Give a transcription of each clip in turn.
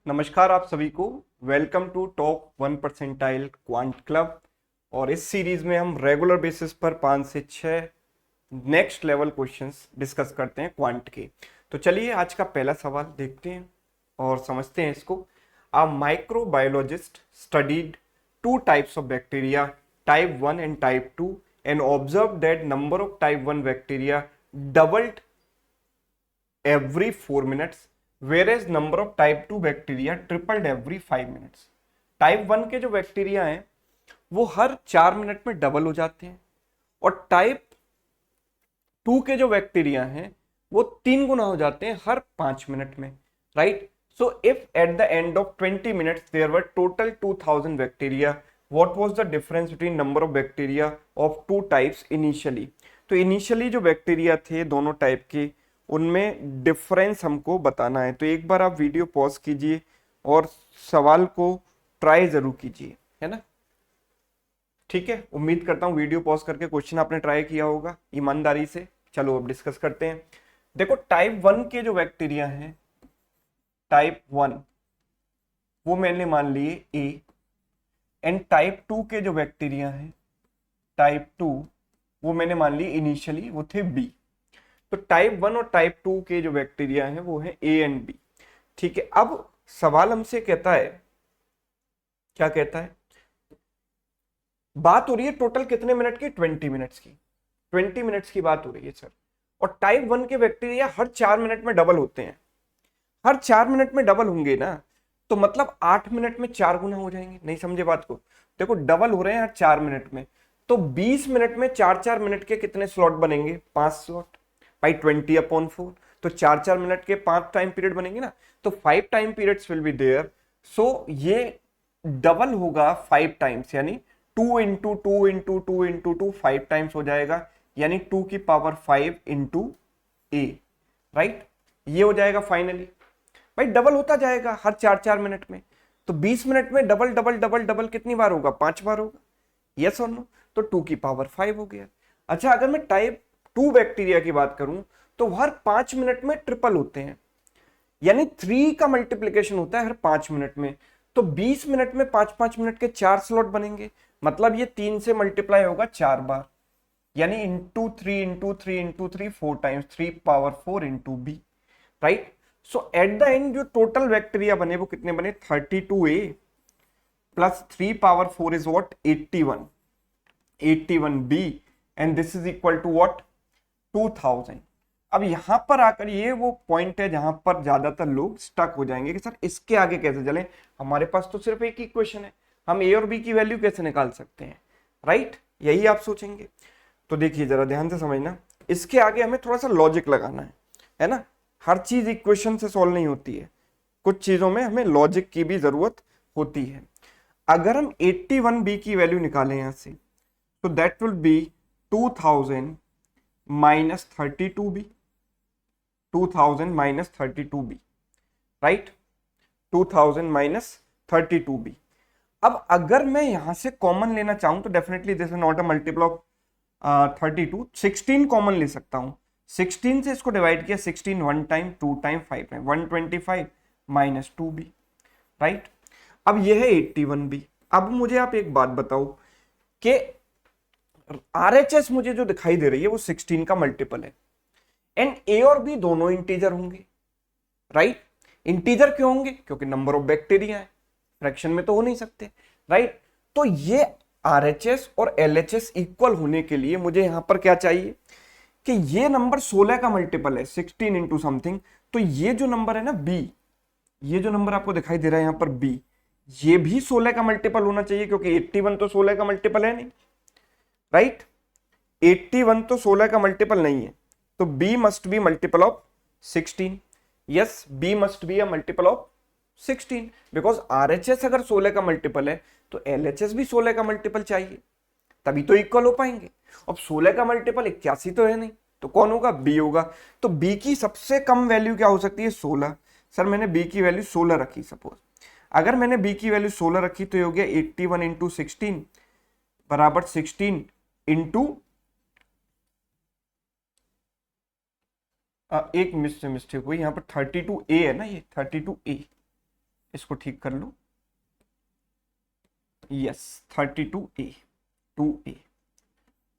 नमस्कार आप सभी को। Welcome to top 1% quant club. और इस सीरीज में हम रेगुलर बेसिस पर 5 से 6 नेक्स्ट लेवल क्वेश्चंस डिस्कस करते हैं क्वांट के। तो चलिए आज का पहला सवाल देखते हैं और समझते हैं इसको। A microbiologist studied two types of bacteria, type 1 and type 2, and observe that number of type 1 bacteria doubled every 4 minutes whereas number of type 2 bacteria tripled every 5 minutes। Type 1 के जो बैक्टीरिया हैं वो हर 4 मिनट में double हो जाते हैं और type 2 के जो बैक्टीरिया हैं वो 3 गुना हो जाते हैं हर 5 मिनट में। Right. So if at the end of 20 minutes there were total 2000 bacteria, what was the difference between number of bacteria of two types initially. तो इनिशियली जो बैक्टीरिया थे दोनों टाइप के, उनमें डिफरेंस हमको बताना है। तो एक बार आप वीडियो पॉज कीजिए और सवाल को ट्राई जरूर कीजिए, है ना। ठीक है, उम्मीद करता हूं वीडियो पॉज करके क्वेश्चन आपने ट्राई किया होगा ईमानदारी से। चलो अब डिस्कस करते हैं। देखो टाइप 1 के जो बैक्टीरिया हैं, टाइप 1 वो मैंने मान लिए ए, एंड टाइप 2 के जो बैक्टीरिया हैं, टाइप 2 वो मैंने मान लिए इनिशियली वो थे बी। तो टाइप 1 और टाइप 2 के जो बैक्टीरिया हैं वो है ए एंड बी। ठीक है, अब सवाल हमसे कहता है, क्या कहता है, बात हो रही है टोटल कितने मिनट की, 20 मिनट्स की। 20 मिनट्स की बात हो रही है सर। और टाइप 1 के बैक्टीरिया हर 4 मिनट में डबल होते हैं। हर 4 मिनट में डबल होंगे ना, तो मतलब 8 मिनट में 4 गुना हो जाएंगे। नहीं समझे बात को। देखो डबल हो रहे हैं हर 4 मिनट में, तो 20 मिनट में 4-4 मिनट के कितने स्लॉट बनेंगे, 5 स्लॉट बाई 20/4। तो 4-4 मिनट के 5 टाइम पीरियड बनेंगे ना, तो 5 time periods will be there. So ये डबल होगा 5 टाइम्स, यानी 2 इंटू 2 इंटू 2 इंटू 2 5 टाइम्स हो जाएगा, यानी 2 की पावर 5 इंटू ए। राइट, ये हो जाएगा फाइनली। भाई डबल होता जाएगा हर 4-4 मिनट में, तो 20 मिनट में डबल डबल डबल डबल कितनी बार होगा, 5 बार होगा। यस और नो, तो 2 की पावर 5 हो गया। अच्छा, अगर मैं टाइप 2 बैक्टीरिया की बात करूं तो हर 5 मिनट में ट्रिपल होते हैं, यानी 3 का मल्टीप्लीकेशन होता है हर 5 मिनट में। तो 20 मिनट में 5-5 मिनट के 4 स्लॉट बनेंगे, मतलब ये 3 से मल्टीप्लाई होगा 4 बार, यानी into 3 into 3 into 3 4 times, 3 power 4 into B. Right. So at the end जो टोटल बैक्टीरिया बने वो कितने बने, 32A plus 3 power 4 is what, 81B, and this is equal to what, 2000। अब यहां पर आकर ये वो पॉइंट है जहां पर ज्यादातर लोग स्टक हो जाएंगे कि सर इसके आगे कैसे चलें, हमारे पास तो सिर्फ एक ही इक्वेशन है, हम ए और बी की वैल्यू कैसे निकाल सकते हैं। राइट, यही आप सोचेंगे। तो देखिए जरा ध्यान से समझना, इसके आगे हमें थोड़ा सा लॉजिक लगाना है ना। हर चीज इक्वेशन से सॉल्व नहीं होती है, कुछ चीजों में हमें लॉजिक की भी जरूरत होती है। अगर हम 81B की वैल्यू निकालें यहां से, तो that will be 2000 minus 32B, 2000 minus 32B। Right, 2000 minus 32B। अब अगर मैं यहां से कॉमन लेना चाहूं तो definitely this is not a multiple of 32, 16 common ले सकता हूं। 16 से इसको डिवाइड किया, 16 1 time 2 time 5 time, 125 minus 2B। Right, अब यह है 81B। अब मुझे आप एक बात बताओ कि RHS मुझे जो दिखाई दे रही है वो 16 का मल्टीपल है, एंड ए और बी दोनों इंटीजर होंगे। राइट, इंटीजर क्यों होंगे, क्योंकि नंबर ऑफ बैक्टीरिया है, फ्रैक्शन में तो हो नहीं सकते। राइट, तो ये RHS और LHS इक्वल होने के लिए मुझे यहां पर क्या चाहिए कि ये नंबर 16 का मल्टीपल है, 16 इंटू समथिंग। तो ये जो नंबर है ना B, ये जो नंबर आपको दिखाई दे रहा है यहां पर B, ये भी 16 का मल्टीपल होना चाहिए, क्योंकि 81 तो 16 का मल्टीपल है नहीं। राइट, 81 तो 16 का मल्टीपल नहीं है, तो B must be multiple of 16। Yes, B must be a multiple of 16, because RHS अगर 16 का मल्टीपल है तो LHS भी 16 का मल्टीपल चाहिए, तभी तो इक्वल हो पाएंगे। अब 16 का मल्टीपल 81 तो है नहीं, तो कौन होगा, B होगा। तो B की सबसे कम वैल्यू क्या हो सकती है, 16। सर मैंने B की वैल्यू 16 रखी, सपोज अगर मैंने B की वैल्यू 16 रखी तो ये हो गया 81 इंटू 16 बराबर 16 इंटू, एक मिस्टेक हुई यहाँ पर, 32A है ना, ये 32A, इसको ठीक कर लो, यस 32A 2A।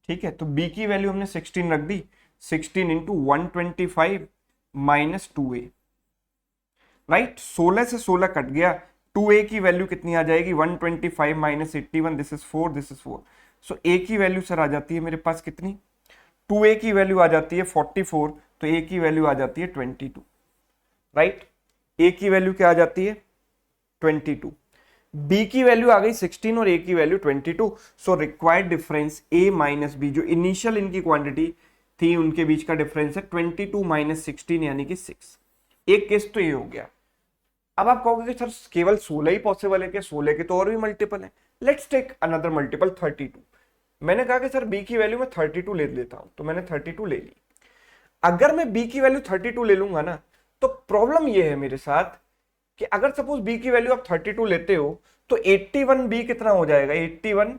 ठीक है, तो B की वैल्यू हमने 16 रख दी, 16 इंटू 125 माइनस 2A, राइट। 16 से 16 कट गया, 2A की वैल्यू कितनी आ जाएगी, 125 minus 81, this is 4, this is 4। So A की वैल्यू सर आ जाती है मेरे पास कितनी, 2A की वैल्यू आ जाती है 44, तो A की वैल्यू आ जाती है 22, राइट। A की वैल्यू क्या आ जाती है 22, B की वैल्यू आ गई 16 और A की value 22। So required difference A minus B, जो इनिशियल इनकी क्वांटिटी थी उनके बीच का डिफरेंस है 22 माइनस 16 यानी कि 6। एक केस तो ये हो गया। अब आप कहोगे कि सर केवल 16 ही पॉसिबल है क्या, 16 के तो और भी मल्टीपल है। Let's take another multiple 32। मैंने कहा कि सर B की वैल्यू मैं 32 ले लेता हूं, तो मैंने 32 ले ली। अगर मैं B की वैल्यू 32 ले लूंगा ना, तो प्रॉब्लम ये है मेरे साथ कि अगर सपोज B की वैल्यू आप 32 लेते हो तो 81 B कितना हो जाएगा, 81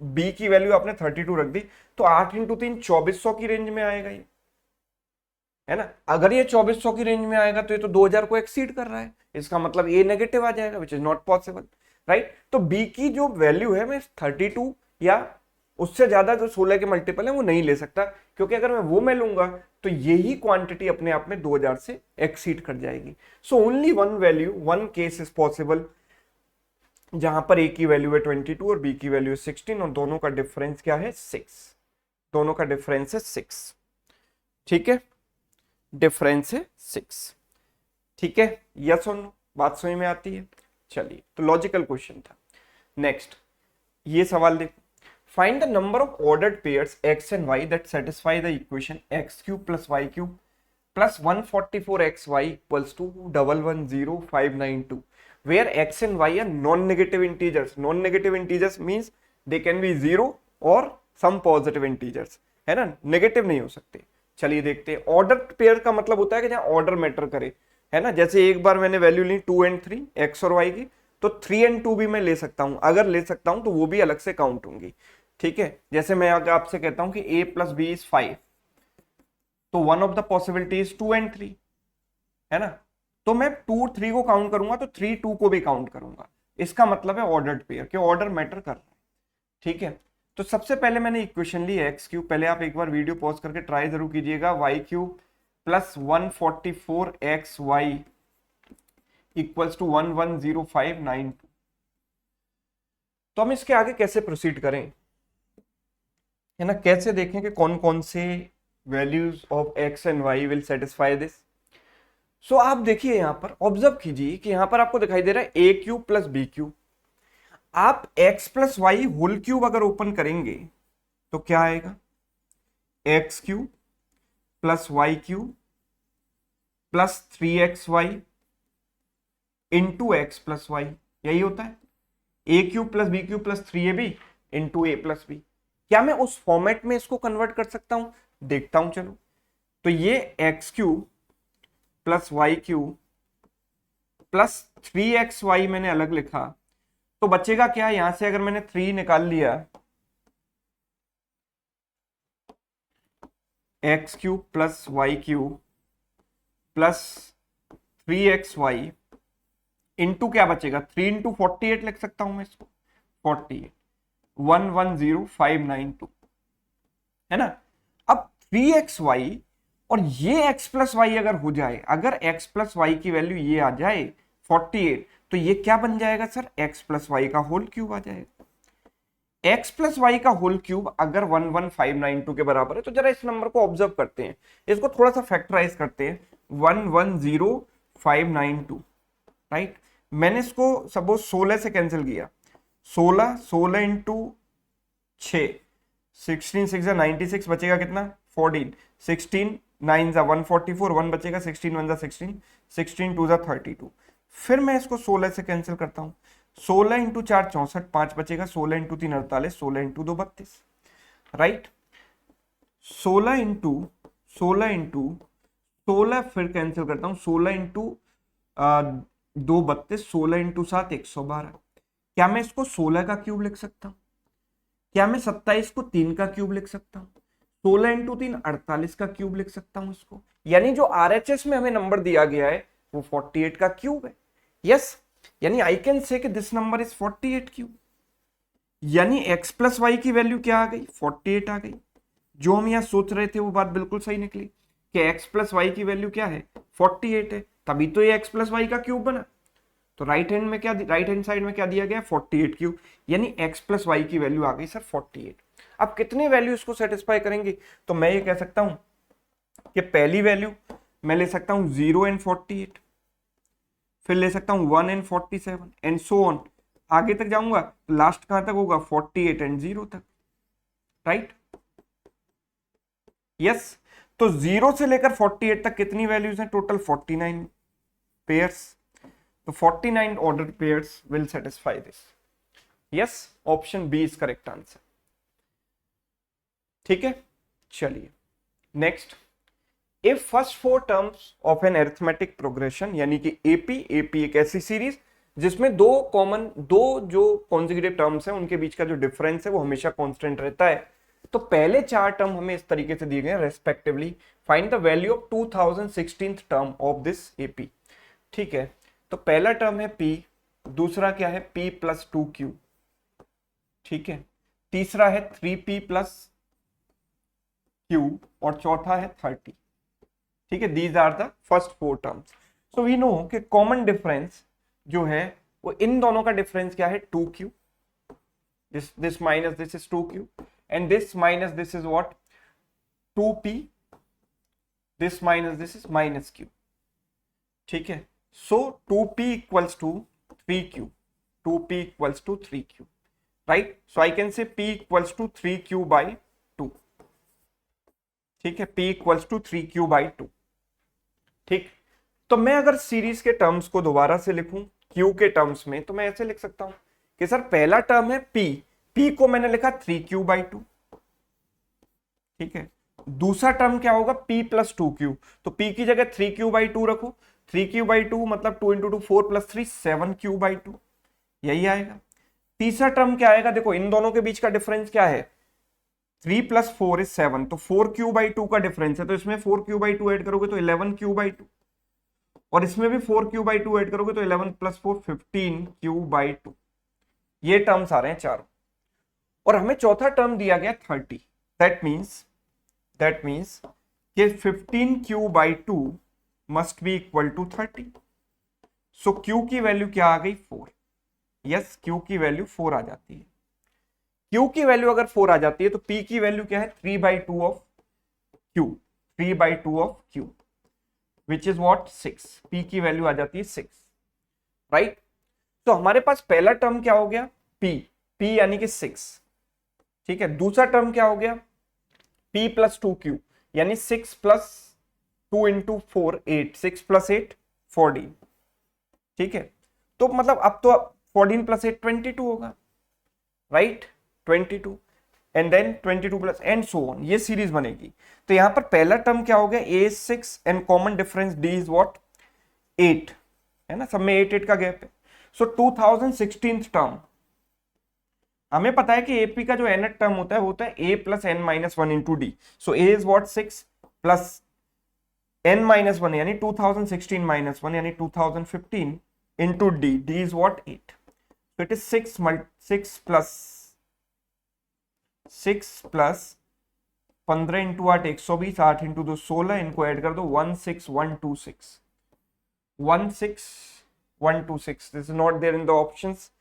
B की वैल्यू आपने 32 रख दी, तो 8 इंटू 3 2400 की रेंज में आएगा ये, है ना। अगर ये 2400 की रेंज में आएगा तो ये तो 2000 को एक्सीड कर रहा है, इसका मतलब ये नेगेटिव आ जाएगा, which is not possible, right. तो B की जो वैल्यू है मैं 32 या उससे ज्यादा जो 16 के मल्टीपल है वो नहीं ले सकता, क्योंकि अगर मैं लूंगा तो यही क्वांटिटी अपने आप में 2000 से एक्सीड कर जाएगी। So only one value, one case is possible जहां पर A की वैल्यू है 22 और B की वैल्यू है 16 और दोनों का डिफरेंस क्या है 6, दोनों का डिफरेंस है 6, ठीक है, डिफरेंस है 6, ठीक है। यस और नो, बात समझ में आती है। चलिए, तो लॉजिकल क्वेश्चन था। नेक्स्ट ये सवाल देखो, find the number of ordered pairs x and y that satisfy the equation x cube plus y cube plus 144xy equals to 110592, where x and y are non-negative integers. Non-negative integers means they can be 0 or some positive integers, है ना, negative नहीं हो सकते। चलिए देखते हैं, order pair का मतलब होता है कि जहां ऑर्डर मैटर करे, है ना। जैसे एक बार मैंने वैल्यू ली 2 and 3 x और y की, तो 3 and 2 भी मैं ले सकता हूं, अगर ले सकता हूं तो वो भी अलग से काउंट होंगी, ठीक है। जैसे मैं अगर आपसे कहता हूं कि a प्लस बी इज 5, तो one of the possibility is 2 and 3, है ना। तो मैं 2 3 को काउंट करूंगा तो 3 2 को भी काउंट करूंगा, इसका मतलब है ऑर्डर्ड पेयर के ऑर्डर मैटर कर रहा है, ठीक है। तो सबसे पहले मैंने इक्वेशन ली एक्स क्यूब, पहले आप एक बार वीडियो पॉज करके ट्राई जरूर कीजिएगा, y cube plus 144xy equals to 110592। तो हम इसके आगे कैसे प्रोसीड करें, है ना, कैसे देखें कि कौन कौन से values of x and y will satisfy this. So आप देखिए यहां पर ऑब्जर्व कीजिए कि यहां पर आपको दिखाई दे रहा है a cube plus b cube. आप x plus y whole cube अगर ओपन करेंगे तो क्या आएगा, x cube plus y cube plus 3xy into x plus y, यही होता है, a cube plus b cube plus 3ab into a plus b. क्या मैं उस फॉर्मेट में इसको कन्वर्ट कर सकता हूं, देखता हूं चलो। तो ये x cube plus y cube plus 3xy मैंने अलग लिखा, तो बचेगा क्या, यहां से अगर मैंने 3 निकाल लिया, x cube plus y cube plus 3xy into क्या बचेगा, 3 इंटू 48 लिख सकता हूं मैं इसको, 48 110592, है ना। अब 3xy और ये x प्लस वाई अगर हो जाए, अगर x प्लस वाई की वैल्यू ये आ जाए 48, तो ये क्या बन जाएगा सर, x प्लस वाई का होल क्यूब आ जाएगा। x प्लस वाई का होल क्यूब अगर 11592 के बराबर है, तो जरा इस नंबर को ऑब्जर्व करते हैं, इसको थोड़ा सा फैक्टराइज करते हैं, 110592, राइट। मैंने इसको सपोज 16 से कैंसिल किया, 16 इंटू 6, 16 6 96, बचेगा कितना 14, 16 9 144, 1 बचेगा, 16 1 16, 16 2 32। फिर मैं इसको 16 से कैंसिल करता हूं, 16 इंटू 4 64, 5 बचेगा, 16 इंटू 3 48, 16 इंटू 2 32, राइट। 16 इंटू 16 फिर कैंसिल करता हूं, 16 इंटू 2 32, 16 इंटू 7 112। क्या मैं इसको 16 का क्यूब लिख सकता हूं, क्या मैं 27 को 3 का क्यूब लिख सकता हूं, 16 इंटू 3 48 का क्यूब लिख सकता हूं इसको, यानी जो आरएचएस में हमें नंबर दिया गया है वो 48 का क्यूब है। यस, यानी आई कैन से कि दिस नंबर इज 48 क्यूब, यानी x प्लस वाई की वैल्यू क्या आ गई, 48 आ गई। जो हम यहाँ सोच रहे थे वो बात बिल्कुल सही निकली कि x प्लस वाई की वैल्यू क्या है, 48 है, तभी तो ये x प्लस वाई का क्यूब बना। तो राइट हैंड में क्या, राइट हैंड साइड में क्या दिया गया, 48 क्यूब, यानी x प्लस वाई की वैल्यू आ गई सर 48। अब कितनी वैल्यू इसको सेटिस्फाई करेंगे, तो मैं ये कह सकता हूं कि पहली वैल्यू मैं ले सकता हूं 0 एंड 48, फिर ले सकता हूं 1 एंड 47 एंड सो ऑन, आगे तक जाऊंगा तो लास्ट कहां तक होगा, 48 एंड 0 तक, राइट। यस, तो 0 से लेकर 48 तक कितनी वैल्यूज हैं, टोटल 49 पेयर्स। तो 49 ordered pairs will satisfy this. Yes, option B is correct answer. ठीक है, चलिए next. If first four terms of an arithmetic progression, यानी कि एपी एक ऐसी सीरीज जिसमें दो जो कॉन्जिक्यूटिव टर्म्स हैं उनके बीच का जो डिफरेंस है वो हमेशा कांस्टेंट रहता है। तो पहले चार टर्म हमें इस तरीके से दिए गए respectively, find the value of 2016th term of this AP. ठीक है, तो पहला टर्म है p, दूसरा क्या है p प्लस 2q, ठीक है, तीसरा है 3p प्लस q और चौथा है 30। ठीक है, these are the first four terms. So we know कि कॉमन डिफरेंस जो है वो इन दोनों का डिफरेंस क्या है, 2q, this minus this is 2q and this minus this is what, 2p, this minus this is minus q। ठीक है, so 2p equals to 3q, 2p equals to 3q, right? So I can say p equals to 3q by 2। ठीक है, p equals to 3q by 2। ठीक, तो मैं अगर series के terms को दोबारा से लिखूं q के टर्म्स में, तो मैं ऐसे लिख सकता हूं कि सर पहला टर्म है p को मैंने लिखा 3q by 2। ठीक है, दूसरा टर्म क्या होगा, p प्लस 2q, तो p की जगह 3q by 2 रखो, 3q by 2 मतलब 2 into 2 4 plus 3 7q by 2, यही आएगा। तीसरा टर्म क्या आएगा, देखो इन दोनों के बीच का डिफरेंस क्या है, 3 plus 4 is 7, तो 4q by 2 का डिफरेंस है, तो इसमें 4q by 2 ऐड करोगे तो 11q by 2, और इसमें भी 4q by 2 ऐड करोगे तो 11 plus 4 15q by 2। ये टर्म्स आ रहे हैं चारों, और हमें चौथा टर्म दिया गया 30। दैट मीन्स कि 15q by 2 must be equal to 30। So q की वैल्यू क्या आ गई, 4। यस, q की वैल्यू 4 आ जाती है। q की वैल्यू अगर 4 आ जाती है तो p की वैल्यू क्या है, 3/2 of q, 3/2 of q which is what 6। p की वैल्यू आ जाती है 6, राइट। तो हमारे पास पहला टर्म क्या हो गया, p यानी कि 6। ठीक है, दूसरा टर्म क्या हो गया, p प्लस 2q यानी 6 प्लस 2 इंटू 4 8, 6 प्लस 8 14। ठीक है, तो मतलब अब तो 14 प्लस 8 22 होगा, right, 22 and then 22 plus and so on, ये सीरीज बनेगी। तो यहां पर पहला टर्म क्या हो गया, a is 6 and common difference d is what 8, है ना, सब में 8 का गैप है। सो 2016th टर्म, हमें पता है कि एपी का जो nth टर्म होता है a plus n minus 1 into D. So a is what 6 plus n minus 1 यानी 2016 माइनस 1 यानी 2015 into D, D is what 8। so it is 6 plus 15 into 8 120, 8 into 2 16, इनको ऐड कर दो 16126, 16126। This is not there in the options,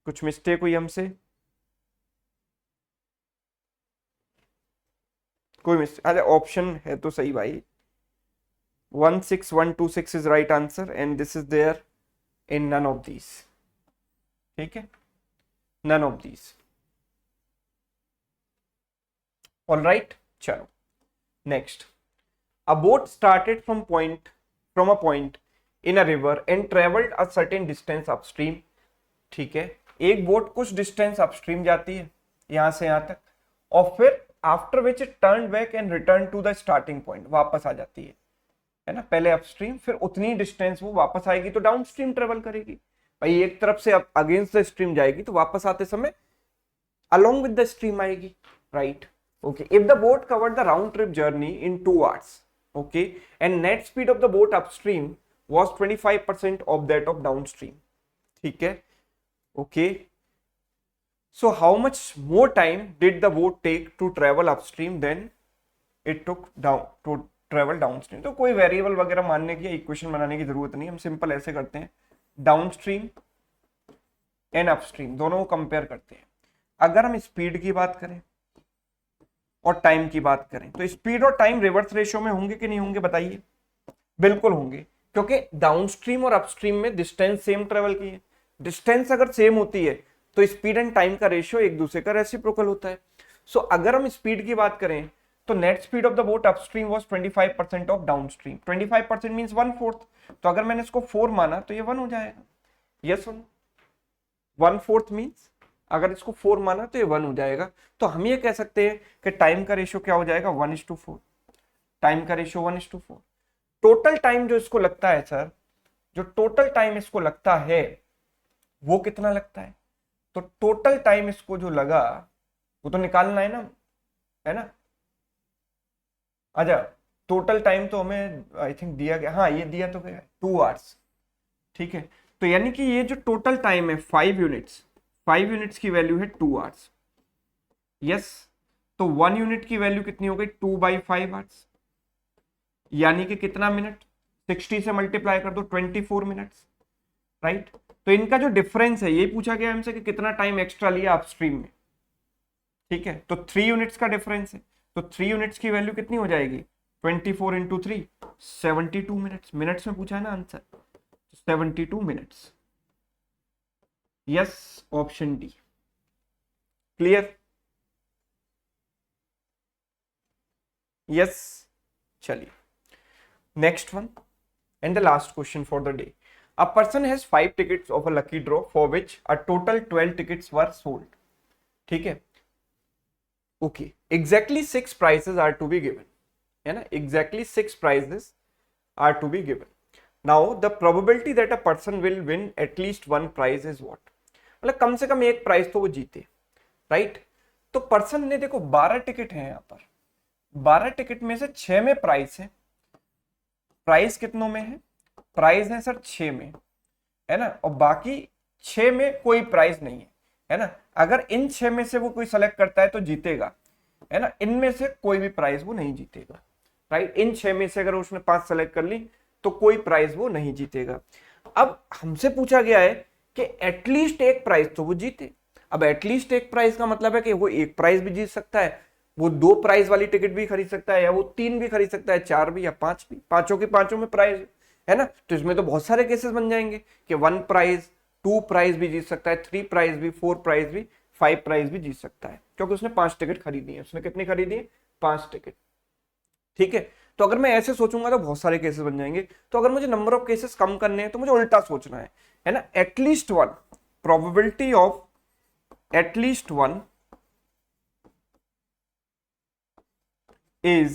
कुछ mistake हुई हमसे, कोई mistake, अरे ऑप्शन है तो सही भाई, 16126 is right answer and this is there in none of these। ठीक है, none of these। all right, चलो next। a boat started from a point in a river and traveled a certain distance upstream। ठीक है, एक boat कुछ distance upstream जाती है यहां से यहां तक, और फिर after which it turn back and return to the starting point, वापस आ जाती है ना, पहले अपस्ट्रीम फिर उतनी डिस्टेंस वो वापस आएगी तो डाउनस्ट्रीम ट्रेवल करेगी। भाई एक तरफ से अगेंस्ट द स्ट्रीम जाएगी तो वापस आते समय अलोंग विद द स्ट्रीम आएगी, right. Okay, if the boat covered the round trip journey in 2 hours, okay, and net speed of the boat upstream was 25% of that of downstream. ठीक है, okay. So how much more time did the boat take to travel upstream than it took down to travel downstream? तो कोई variable वगैरह मानने की equation बनाने की जरूरत नहीं, हम सिंपल ऐसे करते हैं, डाउनस्ट्रीम एंड अपस्ट्रीम दोनों को कंपेयर करते हैं। अगर हम स्पीड की बात करें और टाइम की बात करें तो स्पीड और टाइम रिवर्स रेशियो में होंगे कि नहीं होंगे बताइए? बिल्कुल होंगे, क्योंकि डाउनस्ट्रीम और अपस्ट्रीम में डिस्टेंस सेम ट्रेवल की है। डिस्टेंस अगर सेम होती है तो स्पीड एंड टाइम का रेशियो एक दूसरे का रेसिप्रोकल होता है। सो अगर हम स्पीड की बात करें तो net speed of the boat upstream was 25% of downstream. 25% means 1/4, तो अगर मैंने इसको 4 माना तो ये 1 हो जाएगा। Yes or no? 1/4 मींस अगर इसको 4 माना तो ये 1 हो जाएगा। तो हम ये कह सकते हैं कि टाइम का रेशियो क्या हो जाएगा? 1:4। टाइम का रेशियो 1:4। टोटल टाइम जो इसको लगता है सर, जो टोटल टाइम इसको लगता है वो कितना लगता है? तो टोटल टाइम इसको जो लगा वो तो निकालना है ना? अच्छा, टोटल टाइम तो हमें आई थिंक दिया गया, हाँ ये दिया तो गया 2 आवर्स। ठीक है, तो यानी कि ये जो टोटल टाइम है 5 यूनिट्स, 5 यूनिट्स की वैल्यू है 2 आवर्स। यस, तो 1 यूनिट की वैल्यू कितनी हो गई? 2/5 आवर्स, यानी कि कितना मिनट? 60 से मल्टीप्लाई कर दो, 24 मिनट्स, राइट। तो इनका जो डिफरेंस है, ये पूछा गया हमसे कि कितना टाइम एक्स्ट्रा लिया अपस्ट्रीम में। ठीक है, तो 3 यूनिट्स का डिफरेंस है, तो 3 यूनिट्स की वैल्यू कितनी हो जाएगी? 24 इंटू 3, 72 मिनट्स। मिनट्स में पूछा है ना answer, 72 minutes. Yes, option D. Clear? Yes, चलिए next one and the last question for the day. A person has 5 tickets of a lucky draw for which a total 12 tickets were sold. ठीक है, okay, exactly 6 prizes are to be given, है ना? Exactly 6 prizes are to be given. Now the probability that a person will win at least one prize is what? मतलब कम से कम एक prize तो वो जीते, राइट? तो पर्सन ने देखो 12 टिकट है यहाँ पर, 12 टिकट में से 6 में प्राइज है। प्राइस कितनों में है? प्राइस है सर 6 में, है ना? और बाकी 6 में कोई प्राइस नहीं है ना? अगर इन 6 में से वो कोई सेलेक्ट करता है तो जीतेगा, है ना? इनमें से कोई भी प्राइस वो नहीं जीतेगा, राइट? इन 6 में से अगर उसने 5 सेलेक्ट कर ली तो कोई प्राइस वो नहीं जीतेगा। अब हमसे पूछा गया है कि एटलीस्ट एक प्राइस तो वो जीते। अब एटलीस्ट एक प्राइस का मतलब है कि वो एक प्राइस भी जीत सकता है, वो 2 प्राइस वाली टिकट भी खरीद सकता है, या वो 3 भी खरीद सकता है, 4 भी या 5 भी, पांचों के पांचों में प्राइस है ना? तो इसमें तो बहुत सारे केसेस बन जाएंगे कि 1 प्राइज, 2 प्राइज भी जीत सकता है, 3 प्राइज भी, 4 प्राइज भी, 5 प्राइज भी जीत सकता है, क्योंकि उसने 5 टिकट खरीदी है। उसने कितनी खरीदी है? 5 टिकट। ठीक है, तो अगर मैं ऐसे सोचूंगा तो बहुत सारे केसेस बन जाएंगे। तो अगर मुझे नंबर ऑफ केसेस कम करने हैं तो मुझे उल्टा सोचना है ना? At least one, probability of at least one is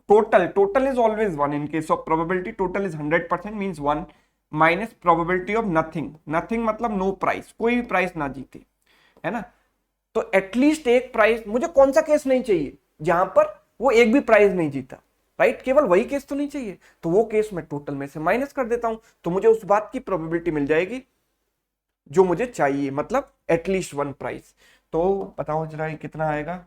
total is always 1 in case of probability. Total is 100% means 1 minus probability of nothing मतलब नो प्राइस, कोई भी प्राइस ना जीते, है ना? तो एटलीस्ट एक प्राइस, मुझे कौन सा केस नहीं चाहिए जहां पर वो एक भी प्राइस नहीं जीता, राइट? केवल वही केस तो नहीं चाहिए, तो वो केस मैं टोटल में से माइनस कर देता हूं, तो मुझे उस बात की प्रोबेबिलिटी मिल जाएगी जो मुझे चाहिए, मतलब एटलीस्ट 1 प्राइस। तो बताओ जरा कितना आएगा?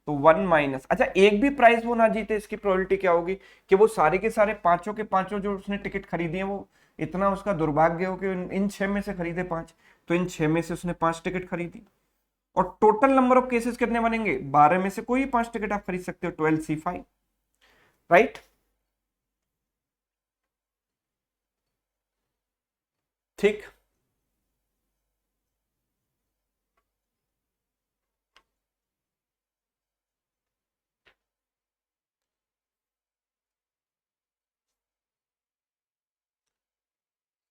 तो 1 माइनस, अच्छा एक भी प्राइस वो ना जीते, इसकी प्रोबेबिलिटी क्या होगी? कि वो सारे के सारे पांचों के पांचों जो उसने टिकट खरीदी है, वो इतना उसका दुर्भाग्य हो कि इन 6 में से खरीदे 5, तो इन 6 में से उसने 5 टिकट खरीदी। और टोटल नंबर ऑफ केसेस कितने बनेंगे? 12 में से कोई 5 टिकट आप खरीद सकते हो, 12C5, राइट? ठीक,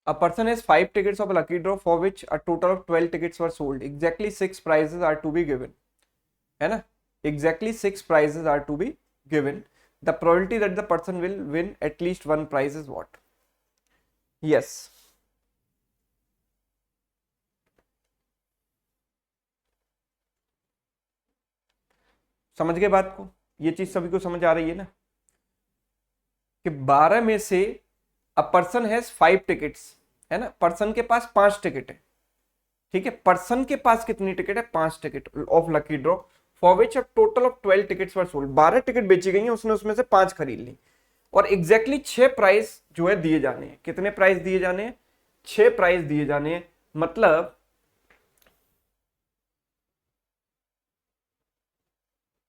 a person has 5 tickets of a lucky draw for which a total of 12 tickets were sold. Exactly 6 prizes are to be given, है ना? Exactly 6 prizes are to be given. The probability that the person will win at least one prize is what? Yes. समझ गए बात को? ये चीज सभी को समझ आ रही है ना कि 12 में से अ पर्सन हैज 5 टिकट्स, है ना, पर्सन के पास 5 टिकट है, ठीक है, पर्सन के पास कितनी टिकट है, 5 ticket of lucky draw for which a total of 12 tickets were sold, 12 ticket बेची गई हैं, उसने उसमें से 5 खरीद ली, और एग्जैक्टली 6 प्राइस जो है दिए जाने हैं। कितने प्राइस दिए जाने हैं, 6 प्राइस दिए जाने हैं, मतलब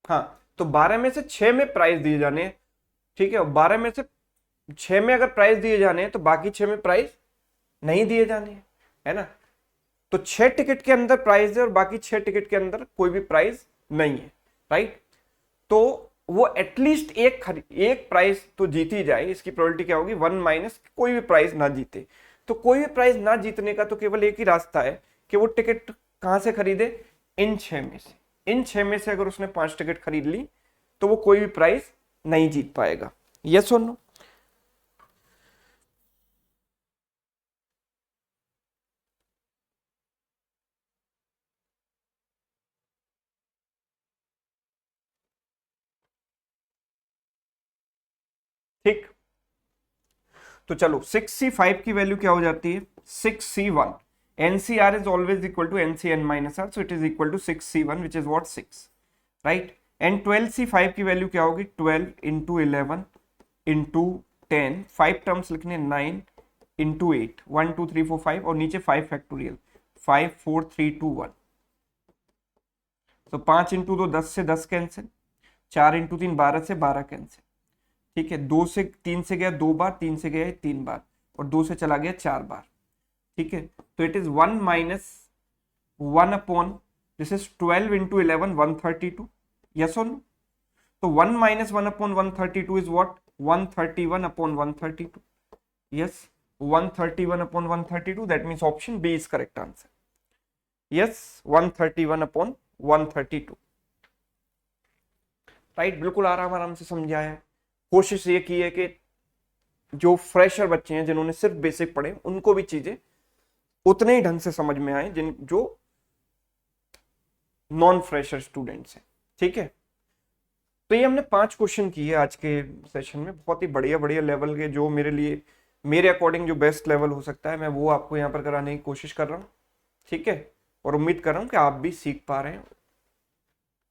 हाँ, तो 12 में से 6 में प्राइस दिए जाने हैं, ठीक है, 12 में से 6 में अगर प्राइस दिए जाने हैं तो बाकी 6 में प्राइस नहीं दिए जाने हैं, है ना, तो 6 टिकट के अंदर प्राइस है और बाकी 6 टिकट के अंदर कोई भी प्राइस नहीं है, राइट, तो वो एटलीस्ट एक प्राइस तो जीत ही जाए, इसकी प्रोबेबिलिटी क्या होगी, 1 माइनस कोई भी प्राइस ना जीते। तो कोई भी प्राइस ना जीतने का तो केवल एक ही रास्ता है कि वो टिकट कहां से खरीदे, इन 6 में से, इन 6 में से अगर उसने 5 टिकट खरीद ली तो वो कोई भी प्राइस नहीं जीत पाएगा। Yes or no? ठीक, तो चलो 6C5 की वैल्यू क्या हो जाती है, 6C1, NCR is always equal to NCN minus R, so it is equal to 6C1 which is what 6, right, and 12C5 की वैल्यू क्या होगी, 12 into 11 into 10, 5 टर्म्स लिखने 9 into 8, 1 2 3 4 5 और नीचे 5 फैक्टोरियल 5 4 3 2 1, तो 5 इंटू 2 10 से 10 कैंसिल, 4 इंटू 3 12 से 12 कैंसिल, ठीक है, 2 से 3 से गया 2 बार, 3 से गया 3 बार और 2 से चला गया 4 बार, ठीक है, तो it is 1 minus 1 upon this is 12 into 11 132, yes or no, तो 1 minus 1 upon 132 is what 131 upon 132, yes 131 upon 132, that means option B is correct answer, yes 131 upon 132, right, बिल्कुल आराम आराम से समझाया है। कोशिश ये की है कि जो फ्रेशर बच्चे हैं जिन्होंने सिर्फ बेसिक पढ़े उनको भी चीजें उतने ही ढंग से समझ में आए जिन जो नॉन फ्रेशर स्टूडेंट्स हैं, ठीक है, तो ये हमने 5 क्वेश्चन किए आज के सेशन में, बहुत ही बढ़िया बढ़िया लेवल के, जो मेरे लिए मेरे अकॉर्डिंग जो बेस्ट लेवल हो सकता है मैं वो आपको यहाँ पर कराने की कोशिश कर रहा हूँ, ठीक है, और उम्मीद कर रहा हूँ कि आप भी सीख पा रहे हैं,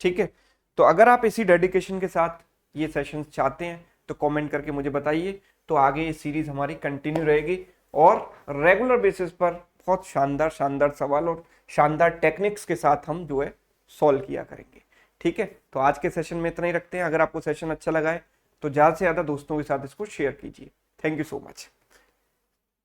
ठीक है, तो अगर आप इसी डेडिकेशन के साथ ये सेशन चाहते हैं तो कमेंट करके मुझे बताइए, तो आगे ये सीरीज हमारी कंटिन्यू रहेगी और रेगुलर बेसिस पर बहुत शानदार शानदार सवाल और शानदार टेक्निक्स के साथ हम जो है सॉल्व किया करेंगे, ठीक है, तो आज के सेशन में इतना ही रखते हैं। अगर आपको सेशन अच्छा लगा है तो ज़्यादा से ज़्यादा दोस्तों के साथ इसको शेयर कीजिए। Thank you so much.